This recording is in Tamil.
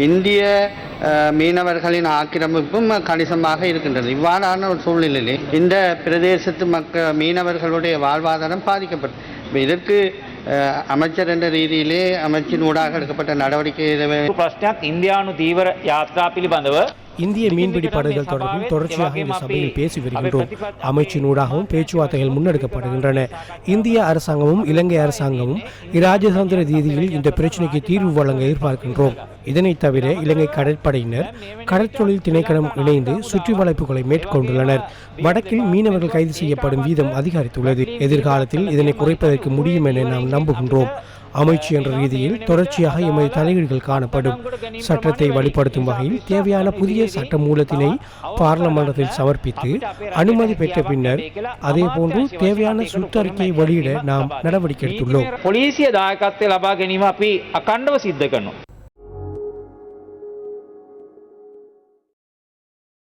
இந்திய மீனவர்களின் ஆக்கிரமிப்பும் கணிசமாக இருக்கின்றது. இவ்வாறான ஒரு சூழ்நிலையில் இந்த பிரதேசத்து மீனவர்களுடைய வாழ்வாதாரம் பாதிக்கப்பட்டது. இதற்கு அமைச்சர் என்ற ரீதியிலே அமைச்சின் ஊடாக எடுக்கப்பட்ட நடவடிக்கை இந்தியானு தீவிர யாத்ரா பிலிபந்தவ இந்திய மீன்பிடி படகுகள் தொடர்பில் தொடர்ச்சியாக இந்த சபையில் பேசி வருகின்றோம். அமைச்சினூடாகவும் பேச்சுவார்த்தைகள் முன்னெடுக்கப்படுகின்றன. இந்திய அரசாங்கமும் இலங்கை அரசாங்கமும் இராஜதந்திர ரீதியில் இந்த பிரச்சினைக்கு தீர்வு வழங்க எதிர்பார்க்கின்றோம். இதனைத் தவிர இலங்கை கடற்படையினர் கடற்தொழில் திணைக்களம் இணைந்து சுற்றி வளைப்புகளை மேற்கொண்டுள்ளனர். வடக்கில் மீனவர்கள் கைது செய்யப்படும் வீதம் அதிகரித்துள்ளது. எதிர்காலத்தில் இதனை குறைப்பதற்கு முடியும் என நாம் நம்புகின்றோம். அமைச்சு என்ற ரீதியில் தொடர்ச்சியாக எமது தலையீடுகள் காணப்படும். சட்டத்தை வலுப்படுத்தும் வகையில் தேவையான புதிய சட்ட மூலத்தினை பார்லமெண்டத்தில் சமர்ப்பித்து அனுமதி பெற்ற பின்னர் அதேபோன்று தேவையான சுற்றறிக்கையை வெளியிட நாம் நடவடிக்கை எடுத்துள்ளோம். போலீசிய தாயகத்தை லபா ගැනීම අපි අකණ්ඩව සිද්ධ කරනවා.